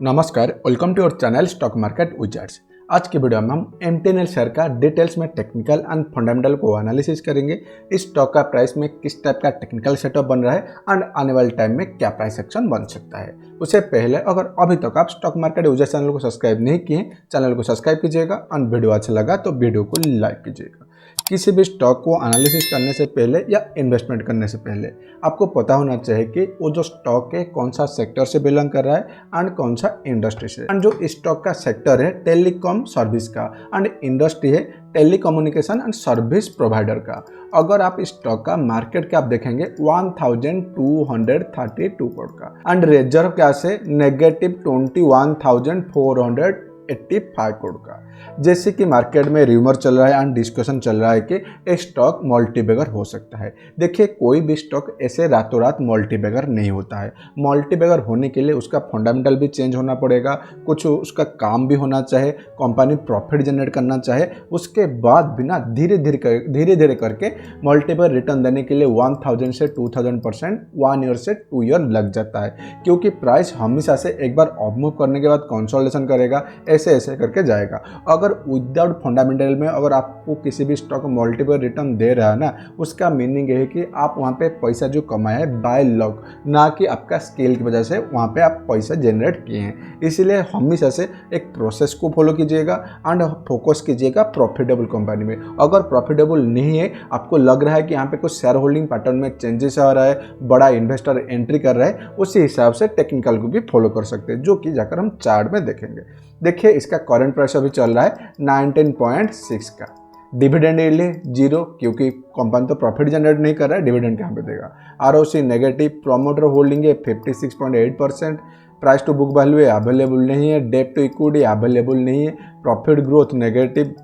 नमस्कार, welcome to our channel stock market wizards. आज की वीडियो में हम एमटीएनएल शेयर का डिटेल्स में टेक्निकल एंड फंडामेंटल को एनालिसिस करेंगे। इस स्टॉक का प्राइस में किस टाइप का टेक्निकल सेटअप बन रहा है एंड आने वाले टाइम में क्या प्राइस एक्शन बन सकता है। उससे पहले अगर अभी तक आप स्टॉक मार्केट विजार्ड्स चैनल को सब्सक्राइब नहीं किए, चैनल को सब्सक्राइब कीजिएगा एंड वीडियो अच्छा लगा तो वीडियो को लाइक कीजिएगा। किसी भी स्टॉक को एनालिसिस करने से पहले या इन्वेस्टमेंट करने से पहले आपको पता होना चाहिए कि वो जो स्टॉक है कौन सा सेक्टर से बिलोंग कर रहा है एंड कौन सा इंडस्ट्री से। एंड जो स्टॉक का सेक्टर है टेलीकॉम सर्विस का एंड इंडस्ट्री है टेलीकम्युनिकेशन एंड सर्विस प्रोवाइडर का। अगर आप इस स्टॉक का मार्केट कैप देखेंगे 1232 करोड़ का एंड रिजर्व कैश है -21,485 करोड़ का। जैसे कि मार्केट में रूमर चल रहा है एंड डिस्कशन चल रहा है कि एक स्टॉक मल्टीबैगर हो सकता है। देखिए, कोई भी स्टॉक ऐसे रातों रात मल्टीबैगर नहीं होता है। मल्टीबैगर होने के लिए उसका फंडामेंटल भी चेंज होना पड़ेगा, कुछ उसका काम भी होना चाहिए, कंपनी प्रॉफिट जनरेट करना चाहे, उसके बाद भी ना धीरे धीरे करके मल्टीबैगर रिटर्न देने के लिए 1000 से 2000% 1 ईयर से 2 ईयर लग जाता है। क्योंकि प्राइस हमेशा से एक बार ऑफ करने के बाद कंसोलिडेशन करेगा, ऐसे करके जाएगा। अगर विदाउट फंडामेंटल में अगर आपको किसी भी स्टॉक मल्टीपल रिटर्न दे रहा है ना, उसका मीनिंग ये है कि आप वहाँ पे पैसा जो कमाए है बाय लक, ना कि आपका स्केल की वजह से वहाँ पे आप पैसा जनरेट किए हैं। इसीलिए हमेशा से एक प्रोसेस को फॉलो कीजिएगा एंड फोकस कीजिएगा प्रॉफिटेबल कंपनी में। अगर प्रॉफिटेबल नहीं है, आपको लग रहा है कि यहाँ पे कुछ शेयर होल्डिंग पैटर्न में चेंजेस आ रहा है, बड़ा इन्वेस्टर एंट्री कर रहा है, उसी हिसाब से टेक्निकल को भी फॉलो कर सकते हैं, जो कि जाकर हम चार्ट में देखेंगे। देखिए, इसका करंट प्राइस अभी चल रहा है 19.6 का। डिविडेंड यील्ड 0, क्योंकि कंपनी तो प्रॉफिट जनरेट नहीं कर रहा है, डिविडेंड कहाँ पे देगा। आरओसी नेगेटिव, प्रोमोटर होल्डिंग है 56.8%, प्राइस टू बुक वैल्यू है अवेलेबल नहीं है, डेट टू इक्विटी अवेलेबल नहीं है, profit growth negative,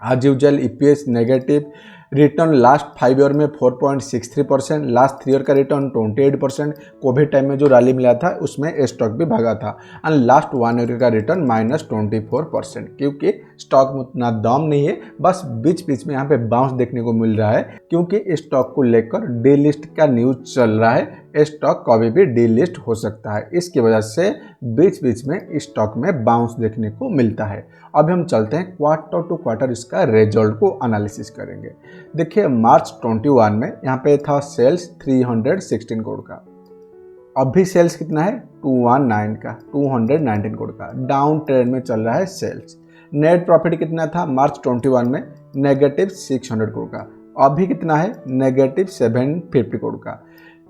as usual EPS negative, return last 5 year में 4.63%, लास्ट 3 ईयर का रिटर्न 28%। कोविड टाइम में जो रैली मिला था उसमें स्टॉक भी भागा था एंड लास्ट 1 ईयर का रिटर्न -24%। क्योंकि स्टॉक में उतना दम नहीं है, बस बीच बीच में यहाँ पे बाउंस देखने को मिल रहा है, क्योंकि स्टॉक को लेकर डीलिस्ट का न्यूज चल रहा है। स्टॉक कभी भी डीलिस्ट हो सकता है, इसकी वजह से बीच बीच में स्टॉक में बाउंस देखने को मिलता है। अभी हम चलते हैं क्वार्टर टू क्वार्टर इसका रिजल्ट को एनालिसिस करेंगे। देखिए, मार्च 21 में यहाँ पे था सेल्स 316 करोड़ का, अभी सेल्स कितना है 219 करोड़ का, डाउन ट्रेंड में चल रहा है सेल्स। नेट प्रॉफिट कितना था मार्च 21 में -600 करोड़ का, अभी कितना है -750 करोड़ का।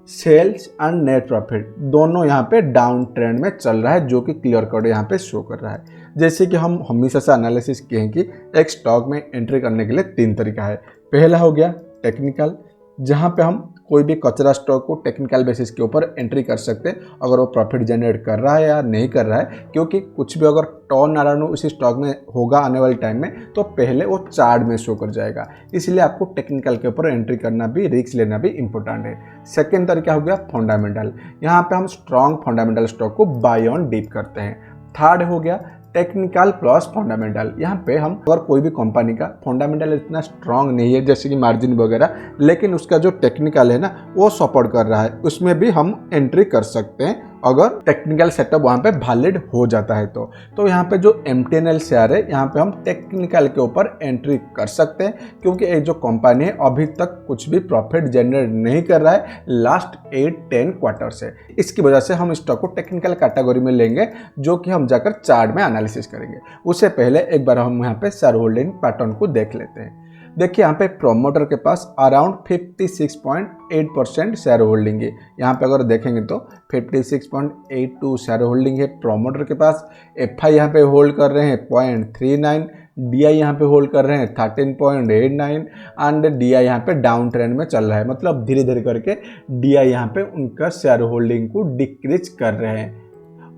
सेल्स एंड नेट प्रॉफिट दोनों यहाँ पे डाउन ट्रेंड में चल रहा है, जो कि क्लियर कट यहाँ पे शो कर रहा है। जैसे कि हम हमेशा से एनालिसिस किए हैं कि एक स्टॉक में एंट्री करने के लिए 3 तरीका है। पहला हो गया टेक्निकल, जहाँ पे हम कोई भी कचरा स्टॉक को टेक्निकल बेसिस के ऊपर एंट्री कर सकते हैं, अगर वो प्रॉफिट जनरेट कर रहा है या नहीं कर रहा है। क्योंकि कुछ भी अगर टर्न अराउंड उसी स्टॉक में होगा आने वाले टाइम में, तो पहले वो चार्ट में शो कर जाएगा। इसलिए आपको टेक्निकल के ऊपर एंट्री करना भी, रिस्क लेना भी इंपॉर्टेंट है। सेकेंड तरीका हो गया फंडामेंटल, यहाँ पे हम स्ट्रॉन्ग फंडामेंटल स्टॉक को बाय ऑन डिप करते हैं। थर्ड हो गया टेक्निकल प्लस फंडामेंटल, यहाँ पे हम अगर कोई भी कंपनी का फंडामेंटल इतना स्ट्रांग नहीं है जैसे कि मार्जिन वगैरह, लेकिन उसका जो टेक्निकल है ना वो सपोर्ट कर रहा है, उसमें भी हम एंट्री कर सकते हैं अगर टेक्निकल सेटअप वहाँ पे वैलिड हो जाता है। तो यहाँ पे जो एमटीएनएल शेयर है, यहाँ पे हम टेक्निकल के ऊपर एंट्री कर सकते हैं, क्योंकि एक जो कंपनी है अभी तक कुछ भी प्रॉफिट जनरेट नहीं कर रहा है लास्ट 8-10 क्वार्टर से। इसकी वजह से हम स्टॉक को टेक्निकल कैटेगरी में लेंगे, जो कि हम जाकर चार्ट में एनालिसिस करेंगे। उससे पहले एक बार हम यहाँ पे शेयर होल्डिंग पैटर्न को देख लेते हैं। देखिए, यहाँ पे प्रोमोटर के पास अराउंड 56.8% शेयर होल्डिंग है। यहाँ पे अगर देखेंगे तो 56.82 शेयर होल्डिंग है प्रोमोटर के पास। एफआई यहाँ पे होल्ड कर रहे हैं 0.39, डीआई यहाँ पे होल्ड कर रहे हैं 13.89 एंड डीआई यहाँ पे डाउन ट्रेंड में चल रहा है, मतलब धीरे धीरे करके डीआई यहाँ पे उनका शेयर होल्डिंग को डिक्रीज कर रहे हैं।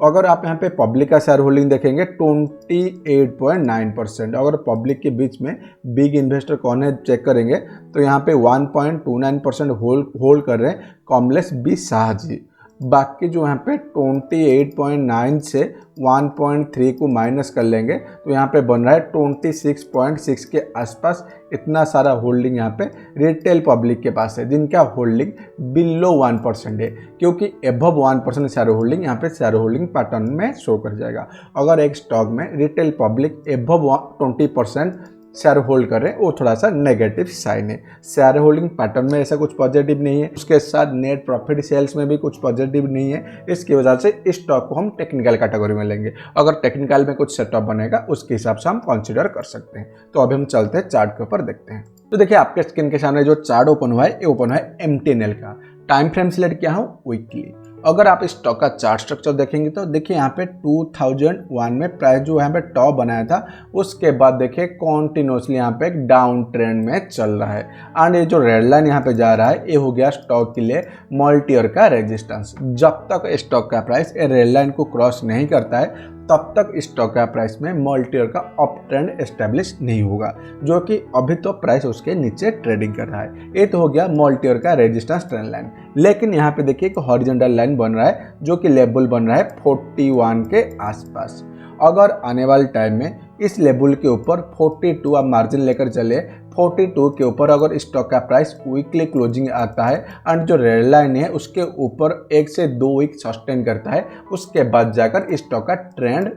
अगर आप यहाँ पे पब्लिक का शेयर होल्डिंग देखेंगे 28.9%। अगर पब्लिक के बीच में बिग इन्वेस्टर कौन है चेक करेंगे तो यहाँ पे 1.29% होल्ड कर रहे हैं कमलेश बी शाह जी। बाकी जो यहाँ पे 28.9 से 1.3 को माइनस कर लेंगे तो यहाँ पे बन रहा है 26.6 के आसपास। इतना सारा होल्डिंग यहाँ पे रिटेल पब्लिक के पास है जिनका होल्डिंग बिलो 1% है, क्योंकि एबव 1% शेयर होल्डिंग यहाँ पे शेयर होल्डिंग पैटर्न में शो कर जाएगा। अगर एक स्टॉक में retail public above 20% share hold कर रहे हैं वो थोड़ा सा नेगेटिव साइन है। शेयर होल्डिंग पैटर्न में ऐसा कुछ पॉजिटिव नहीं है, उसके साथ नेट प्रॉफिट सेल्स में भी कुछ पॉजिटिव नहीं है। इसकी वजह से इस स्टॉक को हम टेक्निकल कैटेगरी में लेंगे। अगर टेक्निकल में कुछ सेटअप बनेगा उसके हिसाब से हम कंसिडर कर सकते हैं। तो अभी हम चलते हैं चार्ट के ऊपर देखते हैं। तो देखिए आपके स्क्रीन के सामने जो चार्ट ओपन हुआ है ये ओपन हुआ है MTNL का। टाइम फ्रेम सिलेक्ट किया हूँ वीकली। अगर आप इस स्टॉक का चार्ट स्ट्रक्चर देखेंगे तो देखिए यहाँ पे 2001 में प्राइस जो यहाँ पे टॉप बनाया था उसके बाद देखिए कॉन्टिन्यूसली यहाँ पे एक डाउन ट्रेंड में चल रहा है। एंड ये जो रेड लाइन यहाँ पे जा रहा है ये हो गया स्टॉक के लिए मल्टी ईयर का रेजिस्टेंस। जब तक स्टॉक का प्राइस ये रेड लाइन को क्रॉस नहीं करता है तब तक स्टॉक का प्राइस में मल्टी ईयर का अप ट्रेंड एस्टेब्लिश नहीं होगा, जो कि अभी तो प्राइस उसके नीचे ट्रेडिंग कर रहा है। ये तो हो गया मल्टी ईयर का रेजिस्टेंस ट्रेंड लाइन। लेकिन यहाँ पे देखिए एक हॉरिजॉन्टल लाइन बन रहा है जो कि लेवल बन रहा है 41 के आसपास। अगर आने वाले टाइम में इस लेवल के ऊपर 42 आप मार्जिन लेकर चले, 42 के ऊपर अगर स्टॉक का प्राइस वीकली क्लोजिंग आता है एंड जो रेड लाइन है उसके ऊपर 1 से 2 वीक सस्टेन करता है, उसके बाद जाकर स्टॉक का ट्रेंड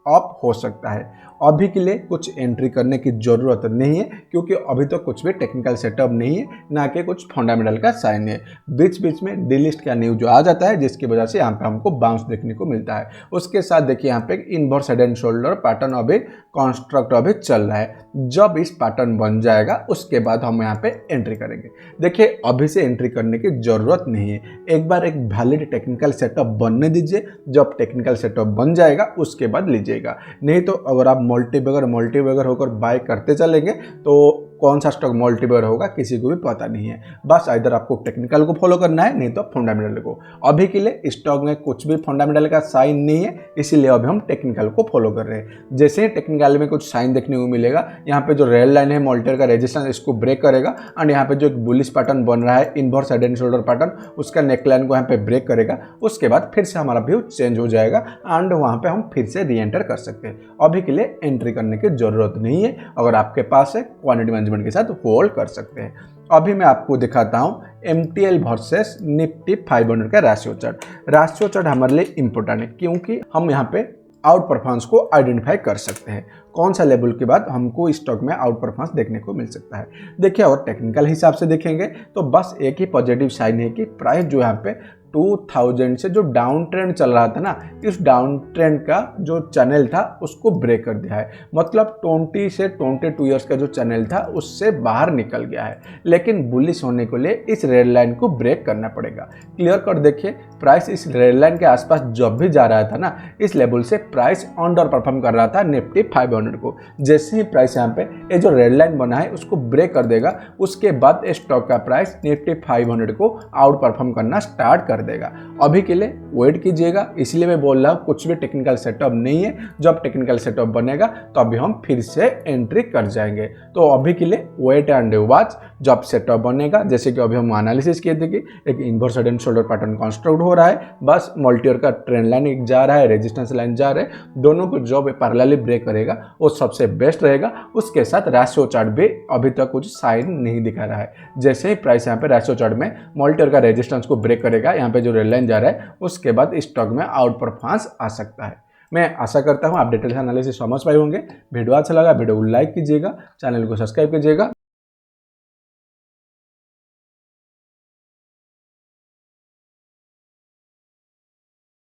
अप हो सकता है। अभी के लिए कुछ एंट्री करने की ज़रूरत नहीं है क्योंकि अभी तो कुछ भी टेक्निकल सेटअप नहीं है, ना कि कुछ फंडामेंटल का साइन है। बीच बीच में डिलिस्ट का न्यूज आ जाता है जिसकी वजह से यहाँ पे हमको बाउंस देखने को मिलता है। उसके साथ देखिए यहाँ पे inverse head and shoulder pattern अभी कॉन्स्ट्रक्ट अभी चल रहा है। जब इस पैटर्न बन जाएगा उसके बाद हम यहाँ पे एंट्री करेंगे। देखिए अभी से एंट्री करने की ज़रूरत नहीं है, एक बार एक वैलिड टेक्निकल सेटअप बनने दीजिए। जब टेक्निकल सेटअप बन जाएगा उसके बाद लीजिएगा। नहीं तो अगर आप मल्टीबैगर होकर बाय करते चलेंगे तो कौन सा स्टॉक मल्टीबैगर होगा किसी को भी पता नहीं है। बस इधर आपको टेक्निकल को फॉलो करना है, नहीं तो फंडामेंटल को। अभी के लिए स्टॉक में कुछ भी फंडामेंटल का साइन नहीं है, इसीलिए अभी हम टेक्निकल को फॉलो कर रहे हैं। जैसे ही टेक्निकल में कुछ साइन देखने को मिलेगा, यहाँ पे जो रेड लाइन है मल्टी ईयर का रेजिस्टेंस इसको ब्रेक करेगा एंड यहाँ पे जो एक बुलिश पैटर्न बन रहा है inverse head and shoulder pattern, उसका नेकलाइन को यहाँ पे ब्रेक करेगा। उसके बाद फिर से हमारा व्यू चेंज हो जाएगा एंड वहाँ पे हम फिर से री एंटर कर सकते हैं। अभी के लिए एंट्री करने की जरूरत नहीं है। अगर आपके पास है क्वांटिटी मैनेजमेंट के साथ होल्ड कर सकते हैं। अभी मैं आपको दिखाता हूं MTL वर्सेस निफ्टी 500 का रेशियो चार्ट। रेशियो चार्ट हमारे लिए इंपॉर्टेंट है क्योंकि हम यहां पे आउट परफॉर्मेंस को आइडेंटिफाई कर सकते हैं, कौन सा लेवल के बाद हमको स्टॉक में आउट परफॉर्मेंस देखने को मिल सकता है। देखिए और टेक्निकल हिसाब से देखेंगे तो बस एक ही पॉजिटिव साइन है कि प्राइस जो यहाँ पे 2000 से जो डाउन ट्रेंड चल रहा था ना, इस डाउन ट्रेंड का जो चैनल था उसको ब्रेक कर दिया है। मतलब 20 से 22 इयर्स का जो चैनल था उससे बाहर निकल गया है। लेकिन बुलिश होने के लिए इस रेड लाइन को ब्रेक करना पड़ेगा। क्लियर कट देखिए, प्राइस इस रेड लाइन के आसपास जब भी जा रहा था ना, इस लेवल से प्राइस अंडर परफॉर्म कर रहा था निफ्टी 500 को। जैसे ही प्राइस यहाँ पे ये जो रेड लाइन बना है उसको ब्रेक कर देगा, उसके बाद स्टॉक का प्राइस निफ्टी 500 को आउट परफॉर्म करना स्टार्ट कर देगा। अभी के लिए वेट कीजिएगा, इसलिए मैं बोल रहा हूँ कुछ भी टेक्निकल सेटअप नहीं है। जब टेक्निकल सेटअप बनेगा तो अभी हम फिर से एंट्री कर जाएंगे। तो अभी के लिए वेट एंड वॉच, जब सेटअप बनेगा, जैसे कि अभी हम एनालिसिस किए थे कि एक inverse head and shoulder pattern construct हो रहा है, बस मल्टी ईयर का ट्रेंड लाइन एक जा रहा है, रेजिस्टेंस लाइन जा रहा है, दोनों को जब पैरेलली ब्रेक करेगा वो सबसे बेस्ट रहेगा। उसके साथ रेशियो चार्ट भी अभी तक कुछ साइन नहीं दिखा रहा है। जैसे ही प्राइस यहाँ पे रेशियो चार्ट में मल्टी ईयर का रेजिस्टेंस को ब्रेक करेगा, यहाँ पे जो रेड लाइन जा रहा है, उसके बाद स्टॉक में आउट परफॉर्मेंस आ सकता है। मैं आशा करता हूँ आप डिटेल्स एनालिसिस समझ पाए होंगे। वीडियो अच्छा लगा वीडियो को लाइक कीजिएगा, चैनल को सब्सक्राइब कीजिएगा।